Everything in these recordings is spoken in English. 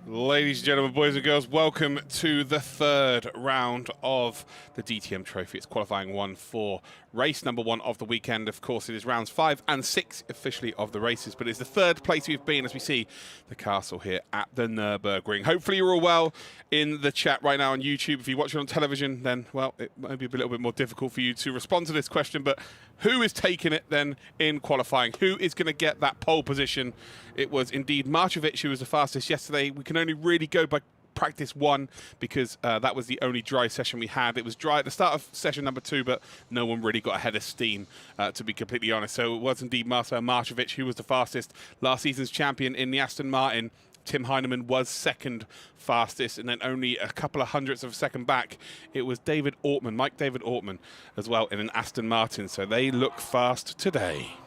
Ladies and gentlemen, boys and girls, welcome to the third round of the DTM Trophy. It's qualifying one for race number one of the weekend. Of course, it is rounds 5 and 6 officially of the races, but it's the third place we've been as we see the castle here at the Nürburgring. Hopefully you're all well in the chat right now on YouTube. If you watch it on television, then, well, it might be a little bit more difficult for you to respond to this question, but who is taking it then in qualifying? Who is going to get that pole position? It was indeed Markovic who was the fastest yesterday. We can only really go by practice one because that was the only dry session we had. It was dry at the start of session number 2, but no one really got ahead of steam, to be completely honest. So it was indeed Marcel Markovic who was the fastest. Last season's champion in the Aston Martin, Tim Heinemann, was second fastest, and then only a couple of hundredths of a second back, it was Mike David Ortman, as well in an Aston Martin. So they look fast today.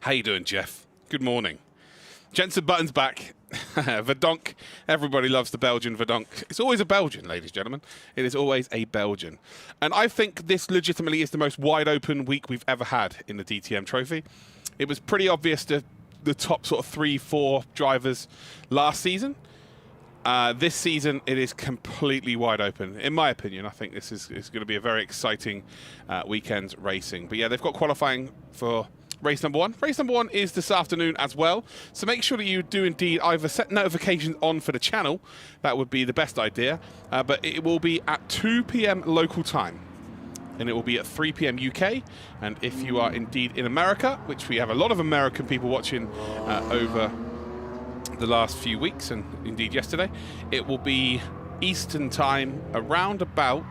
How you doing, Jeff? Good morning. Jensen Button's back. Verdonk. Everybody loves the Belgian Verdonk. It's always a Belgian, ladies and gentlemen. It is always a Belgian. And I think this legitimately is the most wide open week we've ever had in the DTM Trophy. It was pretty obvious to the top sort of 3-4 drivers last season. This season, it is completely wide open. In my opinion, I think this is going to be a very exciting weekend racing. But yeah, they've got qualifying for race number 1. Race number 1 is this afternoon as well. So make sure that you do indeed either set notifications on for the channel. That would be the best idea. But it will be at 2 p.m. local time. And it will be at 3 p.m. UK. And if you are indeed in America, which we have a lot of American people watching over the last few weeks, and indeed yesterday, it will be Eastern time around about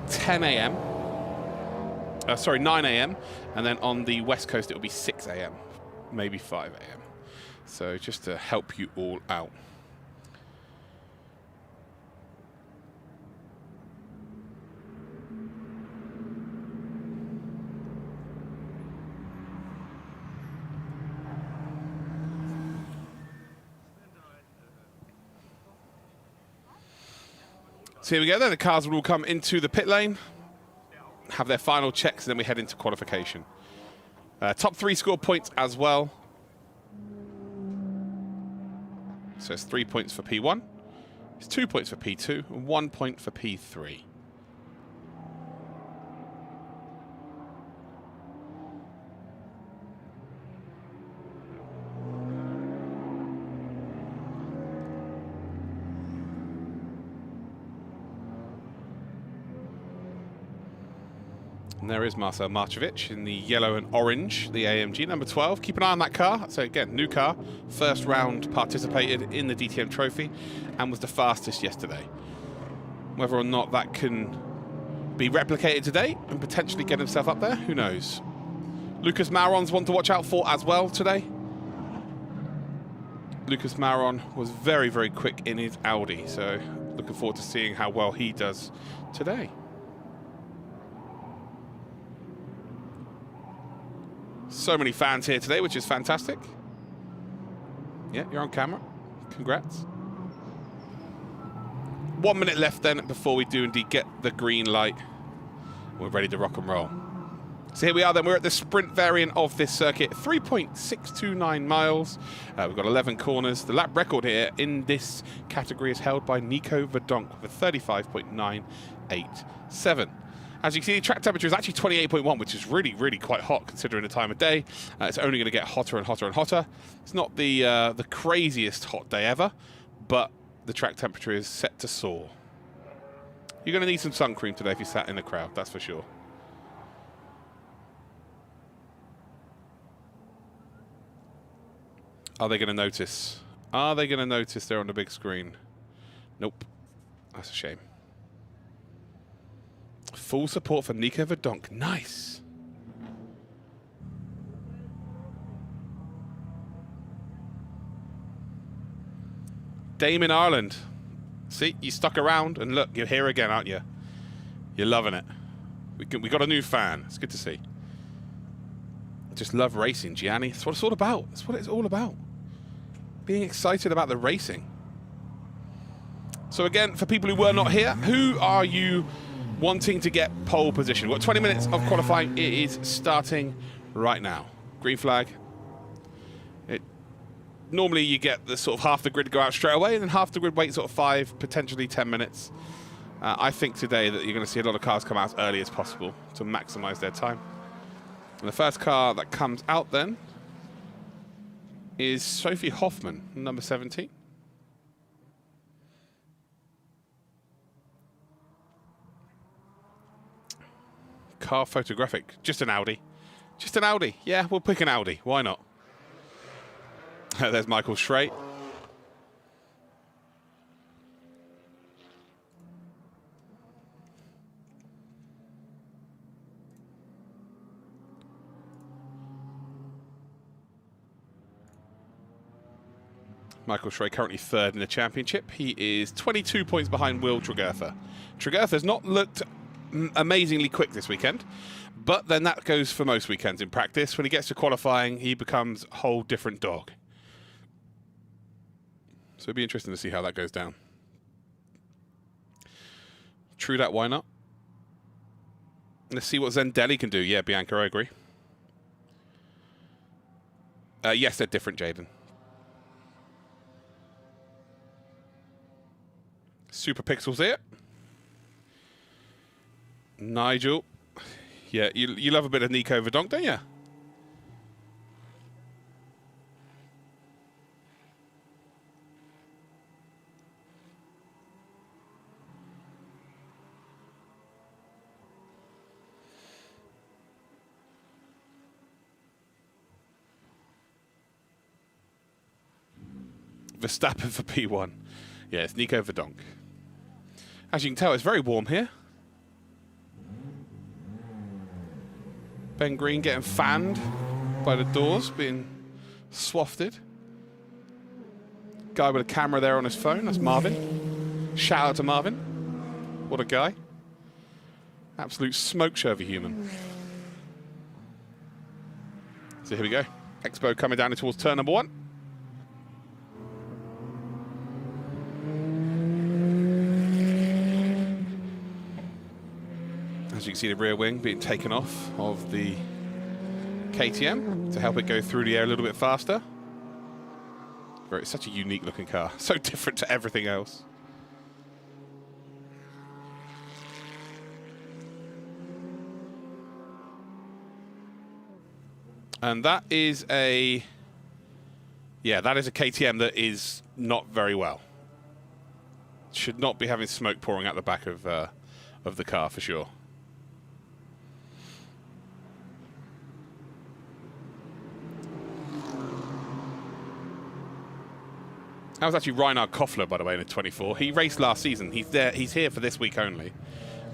10 a.m. 9 a.m. And then on the West Coast, it will be 6 a.m., maybe 5 a.m. So just to help you all out. So here we go then. The cars will all come into the pit lane, have their final checks, and then we head into qualification. Top 3 score points as well. So it's 3 points for P1, it's 2 points for P2, and 1 point for P3. And there is Marcel Markovic in the yellow and orange, the AMG number 12. Keep an eye on that car. So again, new car. First round participated in the DTM Trophy and was the fastest yesterday. Whether or not that can be replicated today and potentially get himself up there, who knows. Lucas Mauron's one to watch out for as well today. Lucas Mauron was very, very quick in his Audi. So looking forward to seeing how well he does today. So many fans here today, which is fantastic. Yeah, you're on camera. Congrats. 1 minute left then before we do indeed get the green light. We're ready to rock and roll. So here we are then. We're at the sprint variant of this circuit. 3.629 miles. We've got 11 corners. The lap record here in this category is held by Nico Verdonk with 35.987. As you can see, the track temperature is actually 28.1, which is really, really quite hot considering the time of day. It's only going to get hotter and hotter and hotter. It's not the craziest hot day ever, but the track temperature is set to soar. You're going to need some sun cream today if you sat in the crowd, that's for sure. Are they going to notice? Are they going to notice they're on the big screen? Nope. That's a shame. Full support for Nico Verdonk. Nice. Damon Ireland. See, you stuck around, and look, you're here again, aren't you? You're loving it. We got a new fan. It's good to see. I just love racing, Gianni. That's what it's all about. That's what it's all about. Being excited about the racing. So again, for people who were not here, who are you wanting to get pole position? We've got 20 minutes of qualifying. It is starting right now. Green flag. normally you get the sort of half the grid go out straight away, and then half the grid wait sort of 5, potentially 10 minutes. I think today that you're going to see a lot of cars come out as early as possible to maximise their time. And the first car that comes out then is Sophie Hoffman, number 17. Car photographic, just an Audi. Just an Audi. Yeah, we'll pick an Audi. Why not? There's Michael Schreit. Michael Schreit currently third in the championship. He is 22 points behind Will Tregurtha. Tregurtha's not looked amazingly quick this weekend, but then that goes for most weekends in practice. When he gets to qualifying, he becomes a whole different dog. So it'll be interesting to see how that goes down. True that, why not? Let's see what Zendelli can do. Yeah, Bianca, I agree. Yes, they're different, Jaden. Super Pixels here. Nigel. Yeah, you love a bit of Nico Verdonk, don't you? Verstappen for P1. Yeah, it's Nico Verdonk. As you can tell, it's very warm here. Ben Green getting fanned by the doors, being swafted. Guy with a camera there on his phone, that's Marvin. Shout out to Marvin. What a guy. Absolute smoke show of a human. So here we go. Expo coming down towards turn number 1. As you can see, the rear wing being taken off of the KTM to help it go through the air a little bit faster. It's such a unique looking car. So different to everything else. And that is a... Yeah, that is a KTM that is not very well. Should not be having smoke pouring out the back of the car for sure. That was actually Reinhard Koffler, by the way, in the 24. He raced last season. He's here for this week only.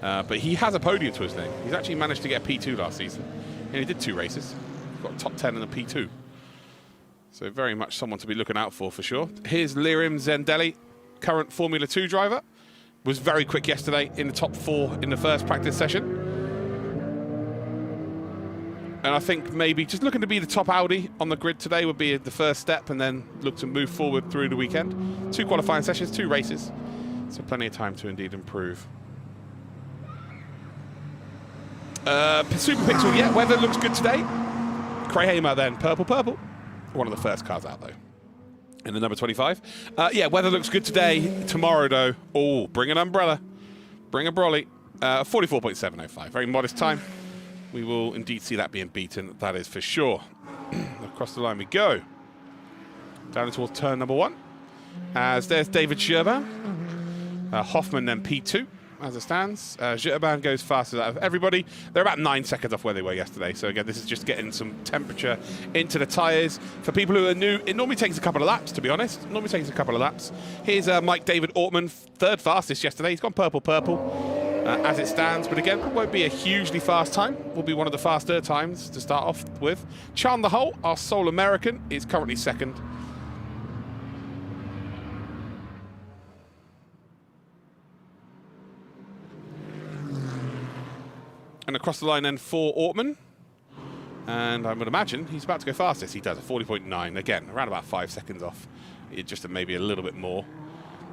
But he has a podium to his name. He's actually managed to get a P2 last season. And he did 2 races. Got a top 10 in the P2. So very much someone to be looking out for sure. Here's Lirim Zendelli, current Formula 2 driver. Was very quick yesterday in the top 4 in the first practice session. And I think maybe just looking to be the top Audi on the grid today would be the first step, and then look to move forward through the weekend. 2 qualifying sessions, 2 races. So plenty of time to indeed improve. Super Pixel, yeah, weather looks good today. Heinemann then, purple. One of the first cars out though. In the number 25. Yeah, weather looks good today. Tomorrow though, oh, bring an umbrella. Bring a brolly. 44.705, very modest time. We will indeed see that being beaten, that is for sure. Across the line we go. Down towards turn number 1. As there's David Gerber. Hoffman then P2 as it stands. Gerber goes fastest out of everybody. They're about 9 seconds off where they were yesterday. So again, this is just getting some temperature into the tyres. For people who are new, it normally takes a couple of laps, to be honest. It normally takes a couple of laps. Here's Mike David Ortman, 3rd fastest yesterday. He's gone purple. As it stands, but again, it won't be a hugely fast time. Will be one of the faster times to start off with. Charm the Hole, our sole American, is currently 2nd. And across the line then for Ortman. And I would imagine he's about to go fastest. He does a 40.9. Again, around about 5 seconds off. Just maybe a little bit more.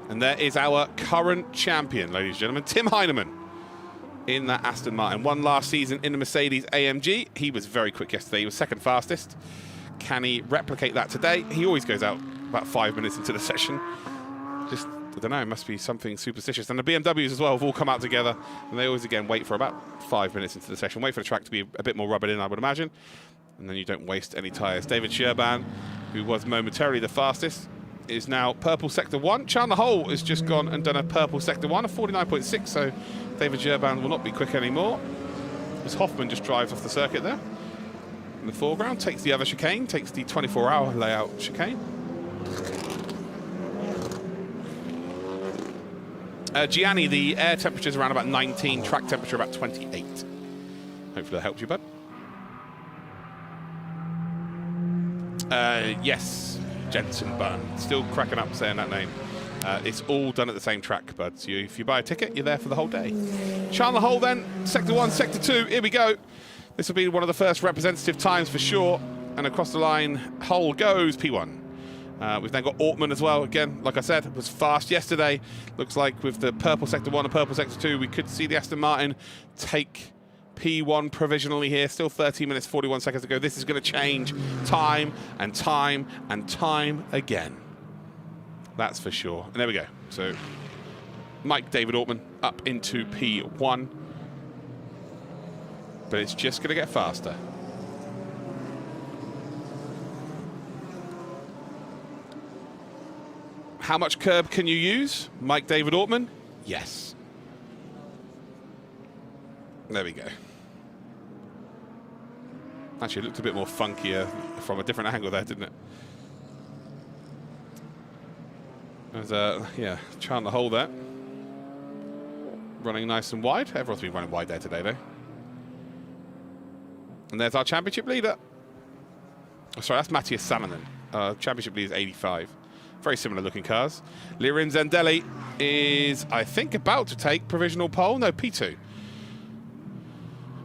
And there is our current champion, ladies and gentlemen, Tim Heinemann. In that Aston Martin. Won last season in the Mercedes AMG. He was very quick yesterday. He was 2nd fastest. Can he replicate that today? He always goes out about 5 minutes into the session. Just, I don't know, it must be something superstitious. And the BMWs as well have all come out together, and they always, again, wait for about 5 minutes into the session, wait for the track to be a bit more rubbered in, I would imagine, and then you don't waste any tyres. David Sherban, who was momentarily the fastest, is now purple sector 1. Chandler Hole has just gone and done a purple sector 1, a 49.6, so David Sherban will not be quick anymore, as Hoffman just drives off the circuit there. In the foreground, takes the other chicane, takes the 24-hour layout chicane. Gianni, the air temperature is around about 19, track temperature about 28. Hopefully that helps you, bud. Yes, Jensen Button. Still cracking up saying that name. It's all done at the same track, bud. So if you buy a ticket, you're there for the whole day. Chandler Hole then, sector 1, sector 2, here we go. This will be one of the first representative times for sure. And across the line, Hole goes P1. We've then got Ortmann as well. Again, like I said, was fast yesterday. Looks like with the purple sector 1 and purple sector 2, we could see the Aston Martin take P1 provisionally here. Still 13 minutes, 41 seconds to go. This is going to change time and time and time again. That's for sure. And there we go. So Mike David Ortmann up into P1. But it's just going to get faster. How much curb can you use? Mike David Ortmann? Yes. There we go. Actually, it looked a bit more funkier from a different angle there, didn't it? There's yeah, Chandler Hole there. Running nice and wide. Everyone's been running wide there today, though. And there's our championship leader. Oh, sorry, that's Matthias Salonen. Championship leader is 85. Very similar looking cars. Lirin Zendelli is, I think, about to take provisional pole. No, P2.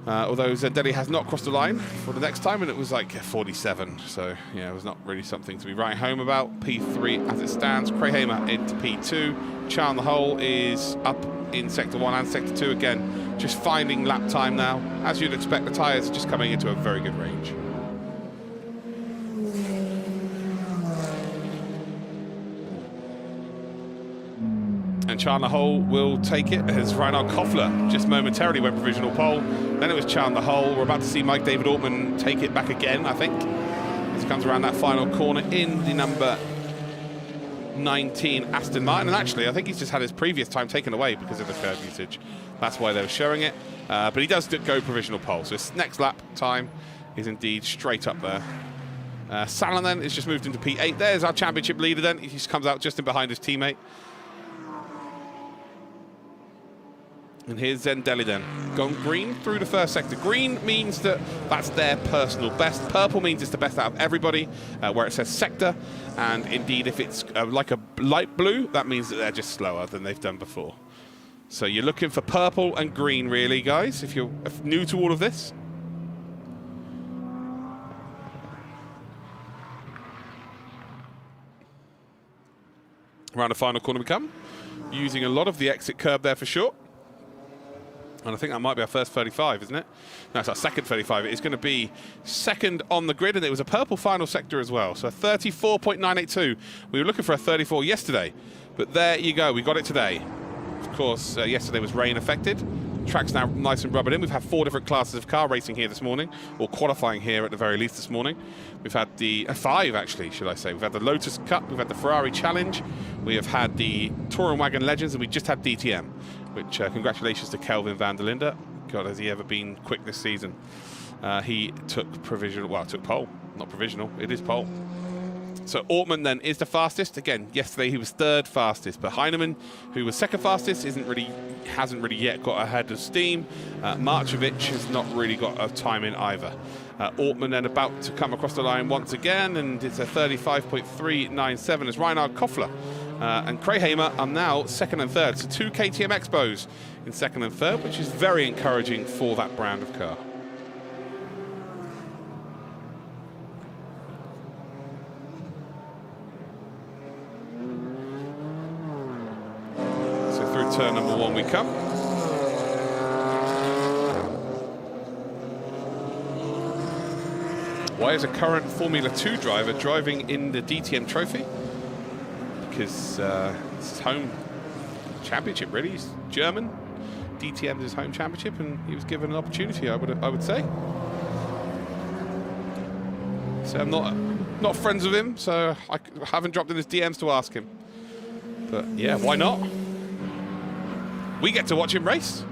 Although Zendelli has not crossed the line for the next time, and it was like 47. So, yeah, it was not really something to be writing home about. P3 as it stands. Heinemann into P2. Chandler Hole is up in Sector 1 and Sector 2 again. Just finding lap time now. As you'd expect, the tyres are just coming into a very good range. And Chandler Hole will take it as Reinhard Koffler just momentarily went provisional pole. Then it was Chandler Hole. We're about to see Mike David Ortmann take it back again, I think, as he comes around that final corner in the number 19 Aston Martin. And actually, I think he's just had his previous time taken away because of the curb usage. That's why they were showing it. But he does go provisional pole. So his next lap time is indeed straight up there. Salonen then is just moved into P8. There's our championship leader then. He just comes out just in behind his teammate. And here's Zendelli then, gone green through the first sector. Green means that that's their personal best. Purple means it's the best out of everybody, where it says sector. And indeed, if it's like a light blue, that means that they're just slower than they've done before. So you're looking for purple and green, really, guys, if you're new to all of this. Around the final corner we come, using a lot of the exit curb there for sure. And I think that might be our first 35, isn't it? No, it's our second 35. It's going to be second on the grid, and it was a purple final sector as well. So 34.982. We were looking for a 34 yesterday, but there you go. We got it today. Of course, yesterday was rain affected. Track's now nice and rubbered in. We've had 4 different classes of car racing here this morning, or qualifying here at the very least this morning. We've had the 5, actually, should I say. We've had the Lotus Cup, we've had the Ferrari Challenge, we have had the Touring Wagon Legends, and we just had DTM, which congratulations to Kelvin van der Linde. God, has he ever been quick this season? He took provisional, well, took pole, not provisional, it is pole. So Ortmann then is the fastest. Again, yesterday he was 3rd fastest, but Heinemann, who was 2nd fastest, hasn't really yet got ahead of steam. Marcevic has not really got a time in either. Ortmann then about to come across the line once again, and it's a 35.397 as Reinhard Koffler and Heinemann are now 2nd and 3rd. So 2 KTM Expos in 2nd and 3rd, which is very encouraging for that brand of car. Turn number 1 we come. Why is a current Formula 2 driver driving in the DTM Trophy? because it's his home championship, really. He's German. DTM is his home championship, and he was given an opportunity, I would say. So I'm not friends with him, so I haven't dropped in his DMs to ask him. But yeah, why not? We get to watch him race.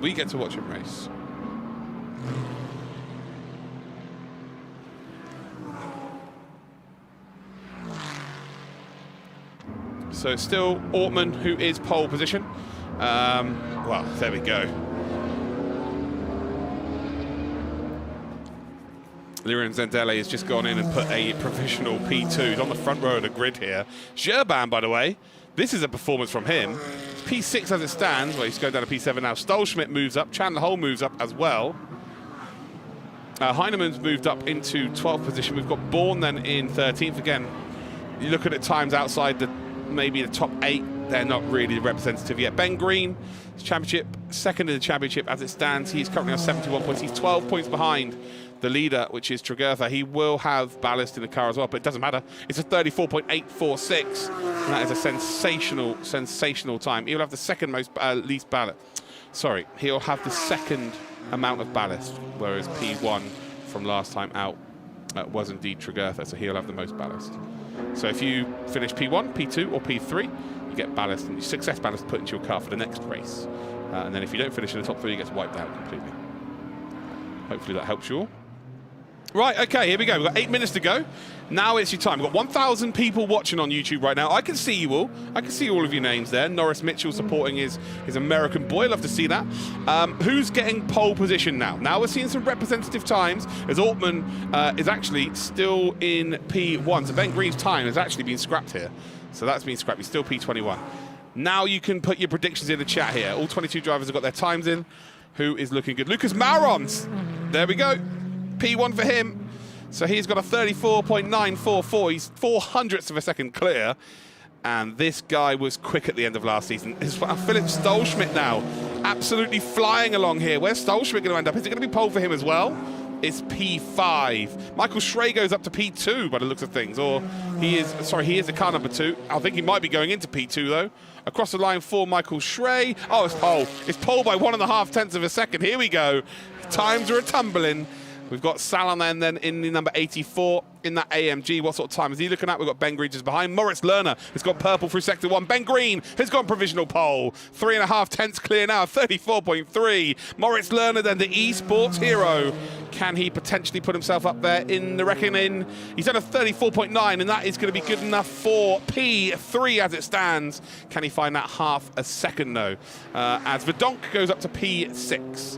We get to watch him race. So still Ortmann, who is pole position. Well, there we go. Liran Zendele has just gone in and put a provisional P2. He's on the front row of the grid here. Gerban, by the way, this is a performance from him. P6 as it stands. Well, he's going down to P7 now. Stolschmidt moves up. Chandler Hole moves up as well. Heinemann's moved up into 12th position. We've got Bourne then in 13th. Again, you look at the times outside maybe the top 8. They're not really representative yet. Ben Green, championship, second in the championship as it stands. He's currently on 71 points. He's 12 points behind the leader, which is Tregurtha. He will have ballast in the car as well, but it doesn't matter. It's a 34.846, and that is a sensational time. He'll have the second most least ballast. Sorry, he'll have the second amount of ballast, whereas P1 from last time out was indeed Tregurtha, so he'll have the most ballast. So if you finish P1, P2, or P3, you get ballast and success ballast put into your car for the next race. And then if you don't finish in the top 3, it gets wiped out completely. Hopefully that helps you all. Right, okay, here we go. We've got 8 minutes to go. Now it's your time. We've got 1,000 people watching on YouTube right now. I can see you all. I can see all of your names there. Norris Mitchell supporting his American boy. Love to see that. Who's getting pole position now? Now we're seeing some representative times as Ortmann is actually still in P1. So Ben Green's time has actually been scrapped here. So that's been scrapped. He's still P21. Now you can put your predictions in the chat here. All 22 drivers have got their times in. Who is looking good? Lucas Maurons. There we go. P1 for him. So he's got a 34.944. He's 0.04 of a second clear. And this guy was quick at the end of last season. Philip Stolschmidt now absolutely flying along here. Where's Stolschmidt going to end up? Is it going to be pole for him as well? It's P5. Michael Schrey goes up to P2 by the looks of things. Or he is the car number 2. I think he might be going into P2 though. Across the line for Michael Schrey. Oh, it's pole. It's pole by 1.5 tenths of a second. Here we go. Times are a-tumbling. We've got Salonen then in the number 84 in that AMG. What sort of time is he looking at? We've got Ben Green just behind. Moritz Lerner has got purple through sector 1. Ben Green has got provisional pole. 3.5 tenths clear now, 34.3. Moritz Lerner then the esports hero. Can he potentially put himself up there in the reckoning? He's done a 34.9, and that is going to be good enough for P3 as it stands. Can he find that half a second though? As Verdonk goes up to P6.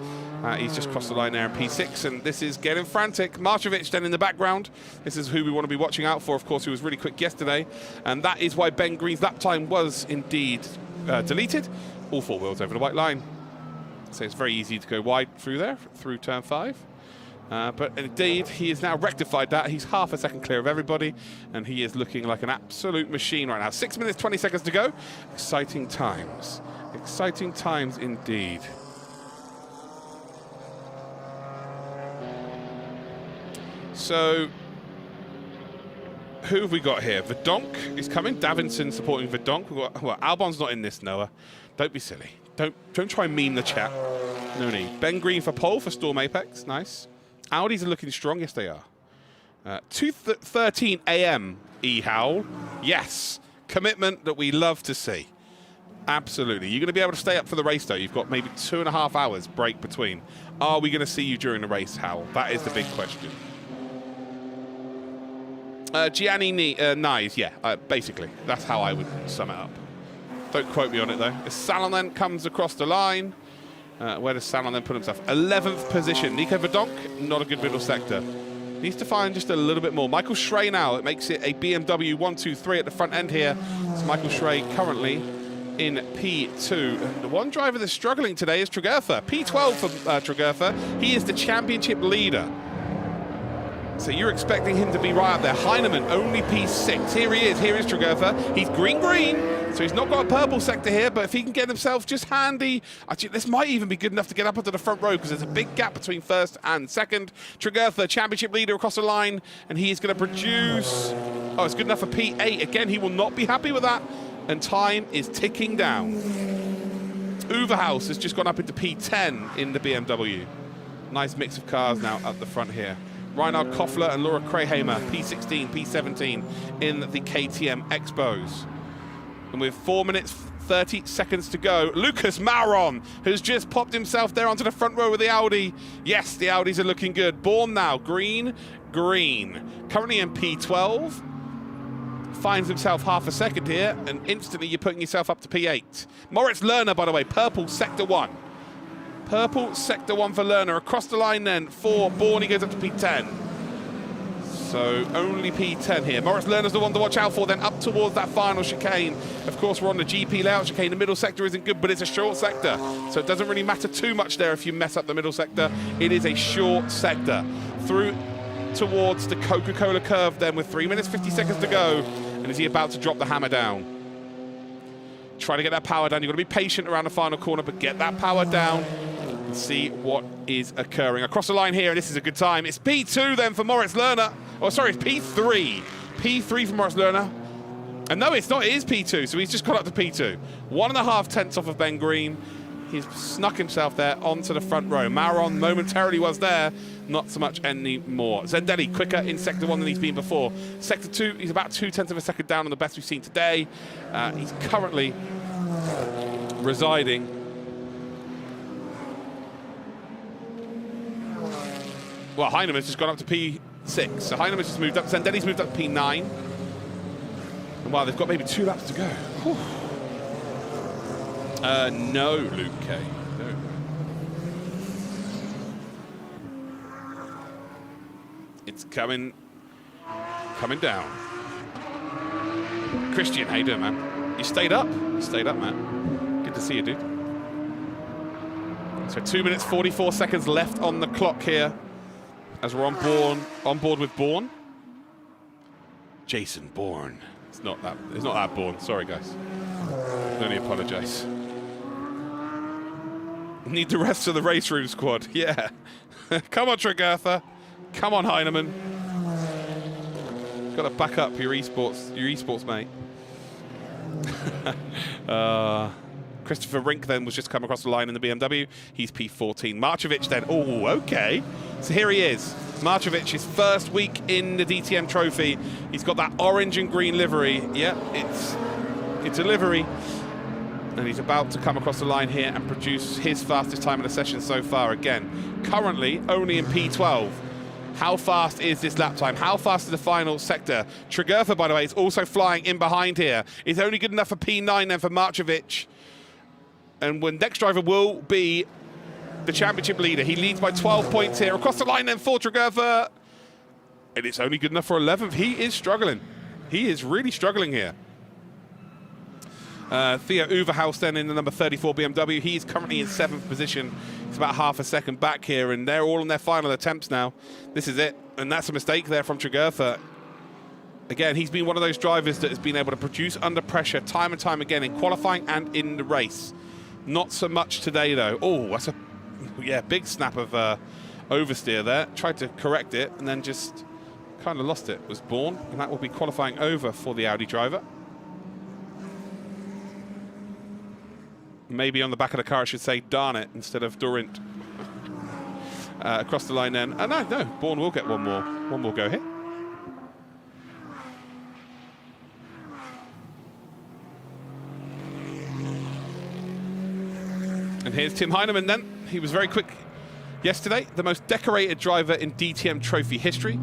He's just crossed the line there in P6, and this is getting frantic. Markovic then in the background. This is who we want to be watching out for, of course, who was really quick yesterday. And that is why Ben Green's lap time was indeed deleted. All 4 wheels over the white line. So it's very easy to go wide through there, through turn 5. But indeed, he has now rectified that. He's half a second clear of everybody, and he is looking like an absolute machine right now. 6 minutes, 20 seconds to go. Exciting times. Exciting times indeed. So, who have we got here? Verdonk is coming. Davinson supporting Verdonk. We've got, well, Albon's not in this, Noah. Don't be silly. Don't try and meme the chat. No need. Ben Green for pole for Storm Apex. Nice. Audis are looking strong. Yes, they are. 2:13 a.m. E-Howl. Yes. Commitment that we love to see. Absolutely. You're going to be able to stay up for the race, though. You've got maybe 2.5 hours break between. Are we going to see you during the race, Howl? That is the big question. Gianni Nyes, yeah, basically. That's how I would sum it up. Don't quote me on it, though. Salonen comes across the line. Where does Salonen put himself? 11th position. Nico Verdonk, not a good middle sector. Needs to find just a little bit more. Michael Schrey now, it makes it a BMW 1-2-3 at the front end here. It's Michael Schrey currently in P2. And the one driver that's struggling today is Tregurtha. P12 for Tregurtha. He is the championship leader. So you're expecting him to be right up there. Heinemann, only P6. Here he is. Here is Tregurtha. He's green-green, so he's not got a purple sector here, but if he can get himself just handy, actually, this might even be good enough to get up onto the front row because there's a big gap between first and second. Tregurtha, championship leader across the line, and he is going to produce Oh, it's good enough for P8. Again, he will not be happy with that. And time is ticking down. Uverhaus has just gone up into P10 in the BMW. Nice mix of cars now up the front here. Reinhard Koffler and Laura Kreheimer, P16, P17 in the KTM Expos. And with 4 minutes, 30 seconds to go, Lucas Mauron has just popped himself there onto the front row with the Audi. Yes, the Audis are looking good. Bourne now, green. Currently in P12. Finds himself half a second here, and instantly you're putting yourself up to P8. Moritz Lerner, by the way, purple sector 1. Purple sector 1 for Lerner. Across the line then for Bourne, he goes up to P10. So only P10 here. Moritz Lerner's the one to watch out for, then up towards that final chicane. Of course, we're on the GP layout chicane. The middle sector isn't good, but it's a short sector. So it doesn't really matter too much there if you mess up the middle sector. It is a short sector. Through towards the Coca-Cola curve then with 3 minutes, 50 seconds to go. And is he about to drop the hammer down? Try to get that power down. You've got to be patient around the final corner, but get that power down and see what is occurring. Across the line here, and this is a good time. It's P2 then for Moritz Lerner. Oh, sorry, it's P3. P3 for Moritz Lerner. And no, it's not. It is P2, so he's just got up to P2. 1.5 tenths off of Ben Green. He's snuck himself there onto the front row. Mauron momentarily was there, not so much anymore. Zendelli quicker in Sector 1 than he's been before. Sector 2, he's about 2 tenths of a second down on the best we've seen today. He's currently residing. Well, Heinemann's just gone up to P6. So Heinemann's just moved up. Zendelli's moved up to P9. And wow, they've got maybe 2 laps to go. Whew. No, Luke K. No. It's coming down. Christian, how you doing, man? You stayed up? You stayed up, man. Good to see you, dude. So 2 minutes, 44 seconds left on the clock here as we're on board with Bourne. Jason Bourne. It's not that Bourne. Sorry, guys. I only apologise. Need the rest of the race room squad. Yeah. Come on, Tregurtha. Come on, Heinemann. Got to back up your esports mate. Christopher Rink then was just come across the line in the BMW. He's P14. Marcevic then. Oh, okay. So here he is. Marcevic, his first week in the DTM Trophy. He's got that orange and green livery. Yeah, it's a livery. And he's about to come across the line here and produce his fastest time in the session so far. Again, currently only in P12. How fast is this lap time? How fast is the final sector? Tregurtha, by the way, is also flying in behind here. It's only good enough for P9 then for Marcevic. And when next driver will be the championship leader. He leads by 12 points here. Across the line then for Tregurtha. And it's only good enough for 11th. He is struggling. He is really struggling here. Theo Uverhaus then in the number 34 BMW. He's currently in 7th position. It's about half a second back here, and they're all on their final attempts now. This is it, and that's a mistake there from Tregurtha. Again, he's been one of those drivers that has been able to produce under pressure time and time again in qualifying and in the race. Not so much today, though. Oh, that's a big snap of oversteer there. Tried to correct it, and then just kind of lost it. Was Bourne, and that will be qualifying over for the Audi driver. Maybe on the back of the car, I should say, darn it, instead of Durant. Across the line then. No, Bourne will get one more go here. And here's Tim Heinemann then. He was very quick yesterday. The most decorated driver in DTM Trophy history.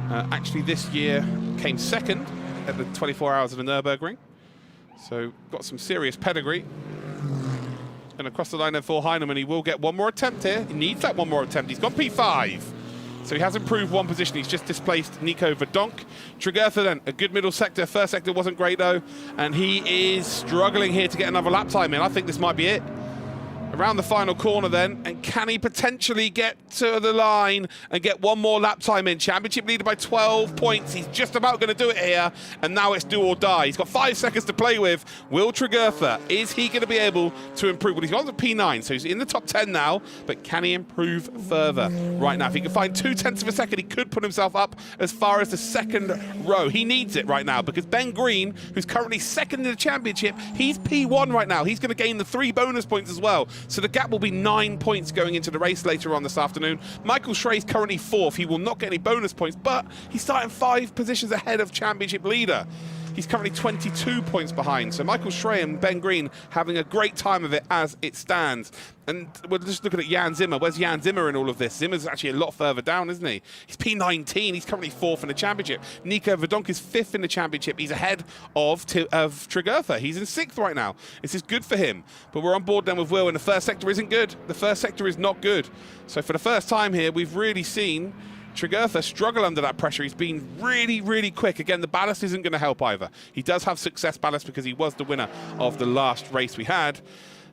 Actually, this year came second at the 24 hours of the Nürburgring. So got some serious pedigree. And across the line then for Heinemann, he will get one more attempt here. He needs that one more attempt. He's got P5. So he has improved one position. He's just displaced Nico Verdonk. Tregurtha then, a good middle sector. First sector wasn't great though. And he is struggling here to get another lap time in. I think this might be it. Around the final corner then, and can he potentially get to the line and get one more lap time in? Championship leader by 12 points. He's just about going to do it here, and now it's do or die. He's got 5 seconds to play with. Will Tregurtha, is he going to be able to improve? Well, he's on the P9, so he's in the top 10 now, but can he improve further right now? If he can find 0.2 of a second, he could put himself up as far as the second row. He needs it right now, because Ben Green, who's currently second in the championship, he's P1 right now. He's going to gain the 3 bonus points as well. So the gap will be 9 points going into the race later on this afternoon. Michael Schrey's currently 4th. He will not get any bonus points, but he's starting 5 positions ahead of championship leader. He's currently 22 points behind. So Michael Schrey and Ben Green having a great time of it as it stands. And we're just looking at Jan Zimmer. Where's Jan Zimmer in all of this? Zimmer's actually a lot further down, isn't he? He's P19. He's currently 4th in the championship. Nico Verdonk is 5th in the championship. He's ahead of Tregurtha. He's in 6th right now. This is good for him. But we're on board then with Will, and the first sector isn't good. The first sector is not good. So for the first time here, we've really seen Tregurtha struggle under that pressure. He's been really, really quick. Again, the ballast isn't going to help either. He does have success ballast because he was the winner of the last race we had.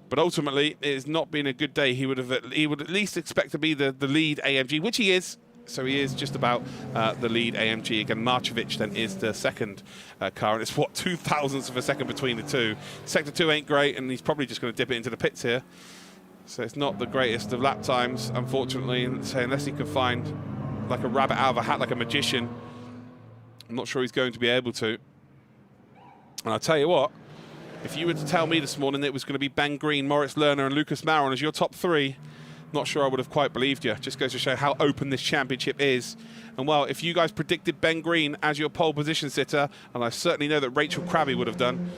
But ultimately, it has not been a good day. He would at least expect to be the lead AMG, which he is. So he is just about the lead AMG. Again, Marcevic then is the second car, and it's, what, 0.02 of a second between the two. Sector 2 ain't great, and he's probably just going to dip it into the pits here. So it's not the greatest of lap times, unfortunately. So unless he can find like a rabbit out of a hat, like a magician, I'm not sure he's going to be able to. And I'll tell you what, if you were to tell me this morning that it was going to be Ben Green, Moritz Lerner and Lucas Mauron as your top 3, not sure I would have quite believed you. Just goes to show how open this championship is. And well, if you guys predicted Ben Green as your pole position sitter, and I certainly know that Rachel Krabby would have done,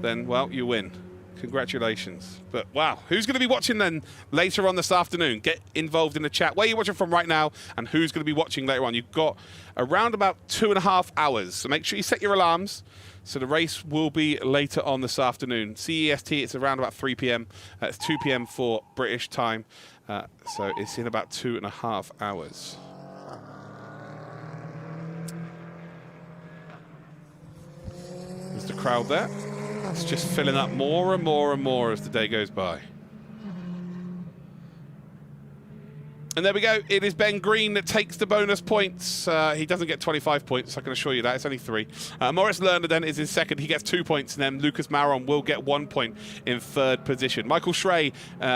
then, well, you win. Congratulations. But wow, who's going to be watching then later on this afternoon? Get involved in the chat. Where are you watching from right now, and who's going to be watching later on? You've got around about 2.5 hours, so make sure you set your alarms. So the race will be later on this afternoon. CEST, it's around about 3 p.m. It's 2 p.m. for British time. So it's in about 2.5 hours. There's the crowd there. It's just filling up more and more and more as the day goes by. And there we go. It is Ben Green that takes the bonus points. He doesn't get 25 points, I can assure you that. It's only 3. Moritz Lerner then is in 2nd. He gets 2 points, and then Lucas Mauron will get 1 point in 3rd position. Michael Schrey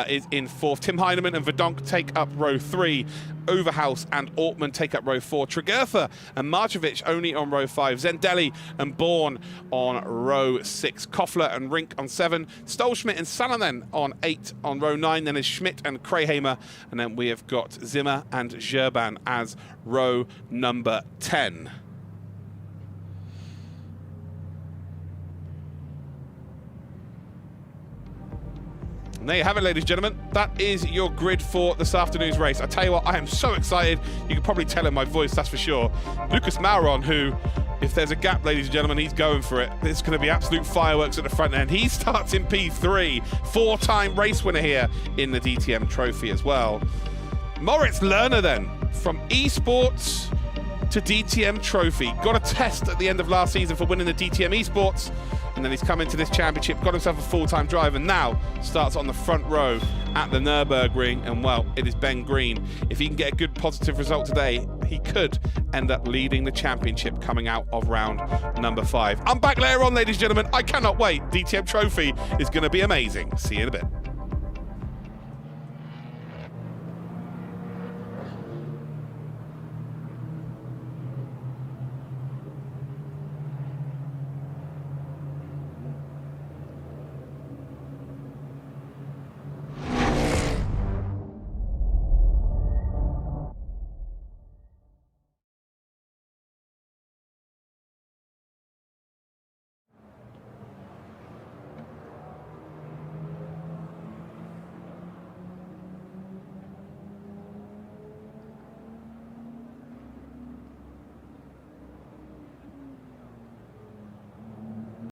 is in 4th. Tim Heinemann and Verdonk take up row 3. Overhaus and Ortmann take up row 4. Tregurtha and Marcevic only on row 5. Zendelli and Bourne on row 6. Koffler and Rink on 7. Stolschmidt and Salonen on 8. On row 9 then is Schmidt and Krayhamer. And then we have got Zimmer and Gerban as row number 10. And there you have it, ladies and gentlemen. That is your grid for this afternoon's race. I tell you what, I am so excited. You can probably tell in my voice, that's for sure. Lucas Mauron, who, if there's a gap, ladies and gentlemen, he's going for it. It's going to be absolute fireworks at the front end. He starts in P3, 4-time race winner here in the DTM Trophy as well. Moritz Lerner then, from esports to DTM Trophy. Got a test at the end of last season for winning the DTM esports, and then he's come into this championship, got himself a full-time drive, and now starts on the front row at the Nürburgring. And well, it is Ben Green. If he can get a good positive result today, he could end up leading the championship coming out of round number 5. I'm back later on, ladies and gentlemen. I cannot wait. DTM Trophy is going to be amazing. See you in a bit.